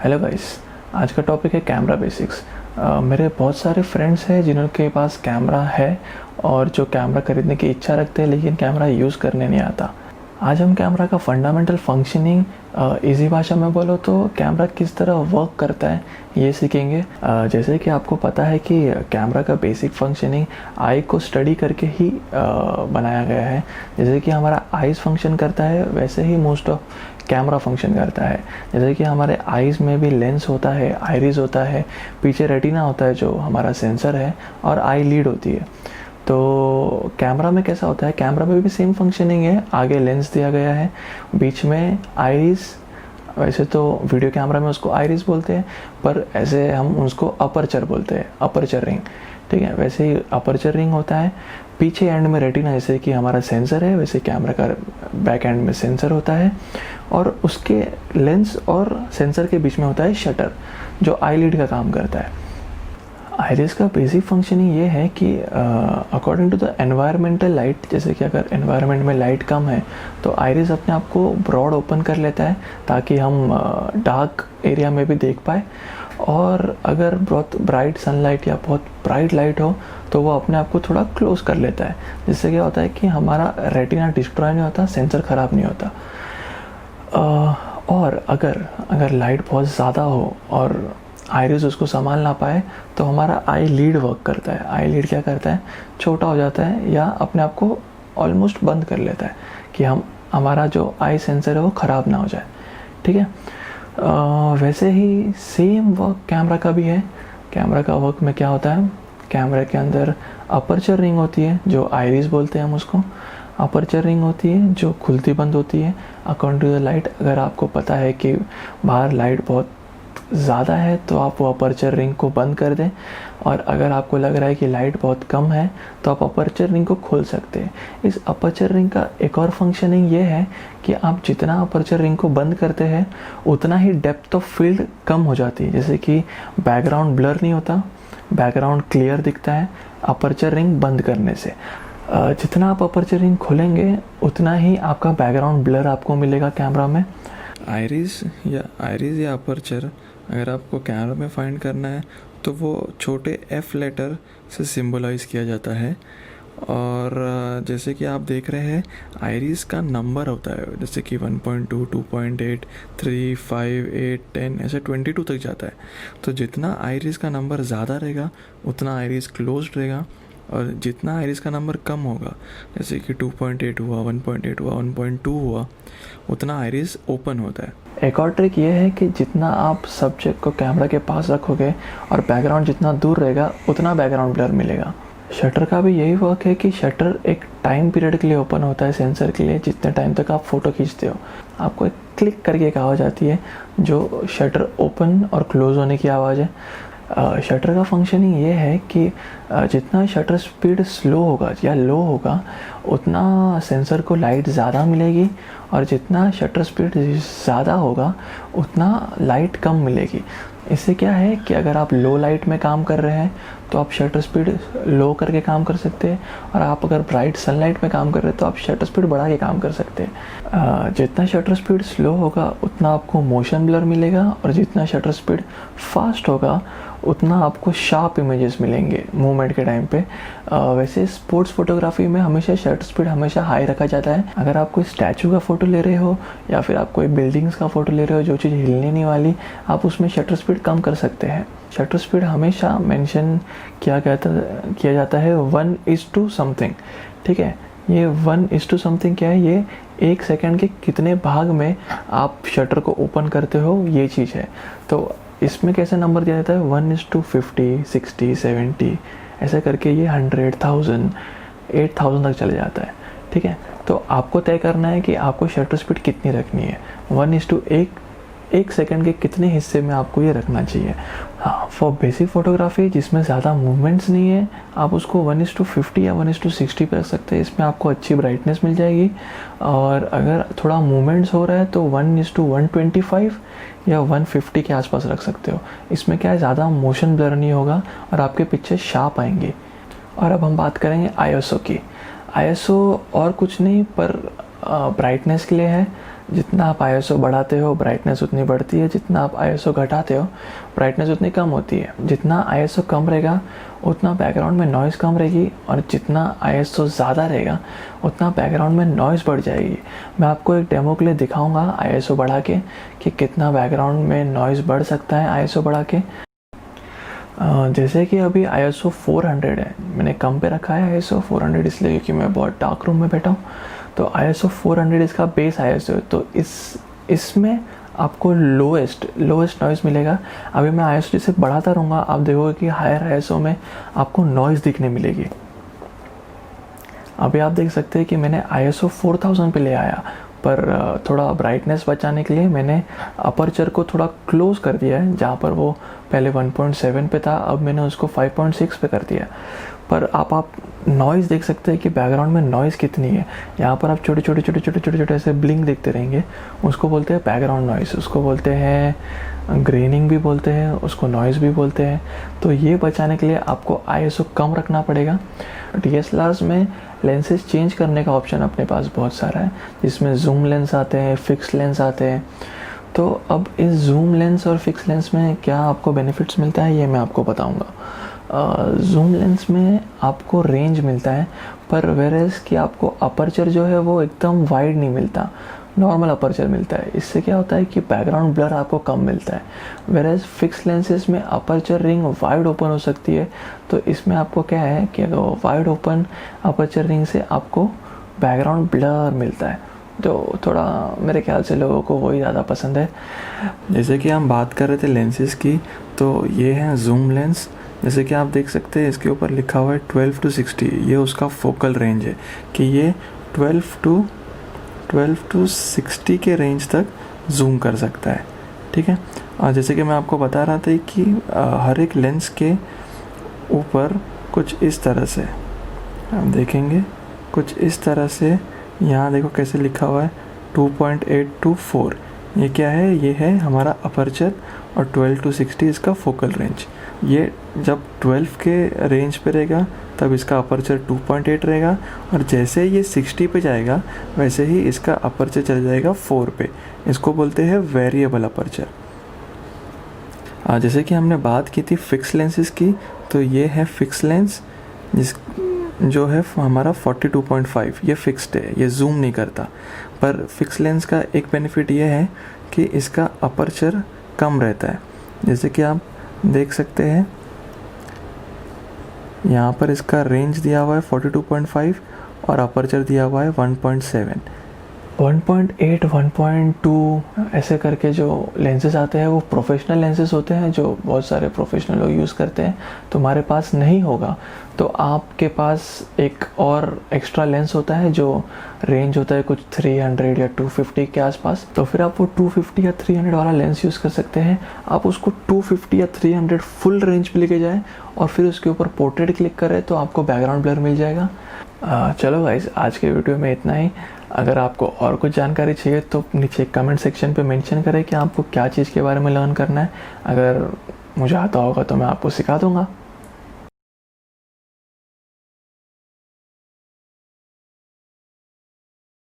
Hello guys, आज का topic है कैमरा बेसिक्स। मेरे बहुत सारे फ्रेंड्स हैं जिनके पास कैमरा है और जो कैमरा खरीदने की इच्छा रखते हैं लेकिन कैमरा यूज़ करने नहीं आता। आज हम कैमरा का फंडामेंटल फंक्शनिंग इजी भाषा में बोलो तो कैमरा किस तरह वर्क करता है ये सीखेंगे। जैसे कि आपको पता है कि कैमरा का बेसिक फंक्शनिंग आई को स्टडी करके ही बनाया गया है। जैसे कि हमारा आईज फंक्शन करता है वैसे ही मोस्ट ऑफ कैमरा फंक्शन करता है। जैसे कि हमारे आईज़ में भी लेंस होता है, आइरिस होता है, पीछे रेटिना होता है जो हमारा सेंसर है, और आई लीड होती है। तो कैमरा में कैसा होता है, कैमरा में भी सेम फंक्शनिंग है। आगे लेंस दिया गया है, बीच में आइरिस। वैसे तो वीडियो कैमरा में उसको आइरिस बोलते हैं, पर ऐसे हम उसको अपर्चर बोलते हैं, अपर्चर रिंग। ठीक है, वैसे ही अपर्चर रिंग होता है। पीछे एंड में रेटिना, जैसे कि हमारा सेंसर है वैसे कैमरा का बैक एंड में सेंसर होता है, और उसके लेंस और सेंसर के बीच में होता है शटर जो आई लीड का काम करता है। आइरिस का बेसिक फंक्शनिंग ये है कि according to the environmental light, जैसे कि अगर एनवायरनमेंट में लाइट कम है तो आइरिस अपने आप को ब्रॉड ओपन कर लेता है ताकि हम डार्क एरिया में भी देख पाए। और अगर बहुत ब्राइट सनलाइट या बहुत ब्राइट लाइट हो तो वो अपने आप को थोड़ा क्लोज कर लेता है, जिससे क्या होता है कि हमारा रेटिना डिस्ट्रॉय नहीं होता, सेंसर ख़राब नहीं होता। और अगर लाइट बहुत ज़्यादा हो और आइरिस उसको संभाल ना पाए तो हमारा आई लीड वर्क करता है। आई लीड क्या करता है, छोटा हो जाता है या अपने आप को ऑलमोस्ट बंद कर लेता है कि हमारा जो आई सेंसर है वो ख़राब ना हो जाए। ठीक है, वैसे ही सेम वर्क कैमरा का भी है। कैमरा का वर्क में क्या होता है, कैमरा के अंदर अपर्चर रिंग होती है जो आइरिस बोलते हैं हम उसको। अपर्चर रिंग होती है जो खुलती बंद होती है अकॉर्डिंग टू द लाइट। अगर आपको पता है कि बाहर लाइट बहुत ज़्यादा है तो आप वो अपर्चर रिंग को बंद कर दें, और अगर आपको लग रहा है कि लाइट बहुत कम है तो आप अपर्चर रिंग को खोल सकते हैं। इस अपर्चर रिंग का एक और फंक्शनिंग ये है कि आप जितना अपर्चर रिंग को बंद करते हैं उतना ही डेप्थ ऑफ फील्ड कम हो जाती है। जैसे कि बैकग्राउंड ब्लर नहीं होता, बैकग्राउंड क्लियर दिखता है अपर्चर रिंग बंद करने से। जितना आप अपर्चर रिंग खोलेंगे उतना ही आपका बैकग्राउंड ब्लर आपको मिलेगा कैमरा में। आइरिस या अपर्चर अगर आपको कैमरा में फाइंड करना है तो वो छोटे एफ लेटर से सिंबलाइज किया जाता है। और जैसे कि आप देख रहे हैं आइरिस का नंबर होता है, जैसे कि 1.2, 2.8, 3, 5, 8, 10 ऐसे 22 तक जाता है। तो जितना आइरिस का नंबर ज़्यादा रहेगा उतना आइरिस क्लोज रहेगा, और जितना आइरिस का नंबर कम होगा, जैसे कि 2.8 हुआ, 1.8 हुआ, 1.2 हुआ, उतना आइरिस ओपन होता है। एक और ट्रिक ये है कि जितना आप सब्जेक्ट को कैमरा के पास रखोगे और बैकग्राउंड जितना दूर रहेगा उतना बैकग्राउंड ब्लर मिलेगा। शटर का भी यही वर्क है कि शटर एक टाइम पीरियड के लिए ओपन होता है सेंसर के लिए, जितने टाइम तक आप फ़ोटो खींचते हो। आपको एक क्लिक करके एक आवाज़ आती है जो शटर ओपन और क्लोज़ होने की आवाज़ है। शटर का फंक्शनिंग ये है कि जितना शटर स्पीड स्लो होगा या लो होगा उतना सेंसर को लाइट ज़्यादा मिलेगी, और जितना शटर स्पीड ज़्यादा होगा उतना लाइट कम मिलेगी। इससे क्या है कि अगर आप लो लाइट में काम कर रहे हैं तो आप शटर स्पीड लो करके काम कर सकते हैं, और आप अगर ब्राइट सनलाइट में काम कर रहे हैं तो आप शटर स्पीड बढ़ा के काम कर सकते हैं। जितना शटर स्पीड स्लो होगा उतना आपको मोशन ब्लर मिलेगा, और जितना शटर स्पीड फास्ट होगा उतना आपको शार्प इमेजेस मिलेंगे मूवमेंट के टाइम पे। वैसे स्पोर्ट्स फोटोग्राफी में हमेशा शटर स्पीड हमेशा हाई रखा जाता है। अगर आप कोई स्टैचू का फ़ोटो ले रहे हो या फिर आप कोई बिल्डिंग्स का फ़ोटो ले रहे हो जो चीज़ हिलने नहीं वाली, आप उसमें शटर स्पीड कम कर सकते हैं। शटर स्पीड हमेशा मेंशन किया जाता है 1:समथिंग समथिंग। ठीक है, ये 1:समथिंग समथिंग क्या है, ये 1 सेकेंड के कितने भाग में आप शटर को ओपन करते हो ये चीज़ है। तो इसमें कैसे नंबर दिया जाता है 1:50, 60, 70 ऐसा करके ये 100,000, 8,000 तक चले जाता है। ठीक है, तो आपको तय करना है कि आपको शटर स्पीड कितनी रखनी है। 1:1 1 सेकेंड के कितने हिस्से में आपको ये रखना चाहिए। हाँ, फॉर बेसिक फ़ोटोग्राफी जिसमें ज़्यादा मूवमेंट्स नहीं है आप उसको 1:50 या 1:60 पे रख सकते हैं। इसमें आपको अच्छी ब्राइटनेस मिल जाएगी। और अगर थोड़ा मूवमेंट्स हो रहा है तो 1:125 या 150 के आसपास रख सकते हो। इसमें क्या है, ज़्यादा मोशन ब्लर नहीं होगा और आपके पिक्चर शार्प आएंगे। और अब हम बात करेंगे ISO की। ISO और कुछ नहीं पर ब्राइटनेस के लिए है। जितना आप ISO बढ़ाते हो ब्राइटनेस उतनी बढ़ती है, जितना आप ISO घटाते हो ब्राइटनेस उतनी कम होती है। जितना ISO कम रहेगा उतना बैकग्राउंड में नॉइज़ कम रहेगी, और जितना ISO ज़्यादा रहेगा उतना बैकग्राउंड में नॉइज़ बढ़ जाएगी। मैं आपको एक डेमो के लिए दिखाऊंगा ISO बढ़ा के कि कितना बैकग्राउंड में नॉइज़ बढ़ सकता है ISO बढ़ा के। जैसे कि अभी ISO 400 है, मैंने कम पे रखा है ISO 400 इसलिए क्योंकि मैं बहुत डार्क रूम में बैठा हूँ। तो ISO 400 इसका बेस ISO है, तो इसमें आपको लोएस्ट नॉइज़ मिलेगा। अभी मैं ISO जैसे बढ़ाता रहूँगा, आप देखोगे कि हायर ISO में आपको नॉइज़ दिखने मिलेगी। अभी आप देख सकते हैं कि मैंने ISO 4000 पे ले आया, पर थोड़ा ब्राइटनेस बचाने के लिए मैंने अपर्चर को थोड़ा क्लोज कर दिया है। जहाँ पर वो पहले 1.7 पे था, अब मैंने उसको 5.6 पे कर दिया। पर आप नॉइज़ देख सकते हैं कि बैकग्राउंड में नॉइज़ कितनी है। यहाँ पर आप छोटे ऐसे ब्लिंक देखते रहेंगे, उसको बोलते हैं बैकग्राउंड नॉइज़, उसको बोलते हैं ग्रेनिंग भी बोलते हैं, उसको नॉइज़ भी बोलते हैं। तो ये बचाने के लिए आपको ISO कम रखना पड़ेगा। DSLRs में लेंसेज चेंज करने का ऑप्शन अपने पास बहुत सारा है, जिसमें जूम लेंस आते हैं, फिक्स लेंस आते हैं। तो अब इस जूम लेंस और फिक्स लेंस में क्या आपको बेनिफिट्स मिलता है ये मैं आपको बताऊंगा। जूम लेंस में आपको रेंज मिलता है, पर वेरेस कि आपको अपर्चर जो है वो एकदम वाइड नहीं मिलता, नॉर्मल अपर्चर मिलता है। इससे क्या होता है कि बैकग्राउंड ब्लर आपको कम मिलता है। वेरेस फिक्स लेंसेज में अपर्चर रिंग वाइड ओपन हो सकती है, तो इसमें आपको क्या है कि वाइड ओपन अपर्चर रिंग से आपको बैकग्राउंड ब्लर मिलता है। तो थोड़ा मेरे ख्याल से लोगों को वही ज़्यादा पसंद है। जैसे कि हम बात कर रहे थे लेंसेज की, तो ये है जूम लेंस। जैसे कि आप देख सकते हैं इसके ऊपर लिखा हुआ है 12 to 60, ये उसका फोकल रेंज है कि ये 12 to 60 के रेंज तक जूम कर सकता है, ठीक है। और जैसे कि मैं आपको बता रहा था कि हर एक लेंस के ऊपर कुछ इस तरह से आप देखेंगे, कुछ इस तरह से यहाँ देखो कैसे लिखा हुआ है 2.8 to 4। ये क्या है, ये है हमारा अपर्चर, और 12 to 60 इसका फोकल रेंज। ये जब 12 के रेंज पे रहेगा तब इसका अपर्चर 2.8 रहेगा, और जैसे ये 60 पे जाएगा वैसे ही इसका अपर्चर चल जाएगा 4 पे। इसको बोलते हैं वेरिएबल अपर्चर। जैसे कि हमने बात की थी फिक्स लेंसेज की, तो ये है फिक्स लेंस जो है हमारा 42.5, ये फिक्स्ड है, ये जूम नहीं करता। पर फिक्स लेंस का एक बेनिफिट ये है कि इसका अपर्चर कम रहता है। जैसे कि आप देख सकते हैं यहाँ पर इसका रेंज दिया हुआ है 42.5 और अपर्चर दिया हुआ है 1.7। 1.8, 1.2 ऐसे करके जो लेंसेज आते हैं वो प्रोफेशनल लेंसेज होते हैं, जो बहुत सारे प्रोफेशनल लोग यूज़ करते हैं। तुम्हारे पास नहीं होगा तो आपके पास एक और एक्स्ट्रा लेंस होता है जो रेंज होता है कुछ 300 या 250 के आसपास। तो फिर आप वो 250 या 300 वाला लेंस यूज़ कर सकते हैं। आप उसको 250 या 300 फुल रेंज पे लेके जाएँ और फिर उसके ऊपर पोर्ट्रेट क्लिक करें तो आपको बैकग्राउंड ब्लर मिल जाएगा। चलो गाइस, आज के वीडियो में इतना ही। अगर आपको और कुछ जानकारी चाहिए तो नीचे कमेंट सेक्शन पे मेंशन करें कि आपको क्या चीज़ के बारे में लर्न करना है। अगर मुझे आता होगा तो मैं आपको सिखा दूंगा।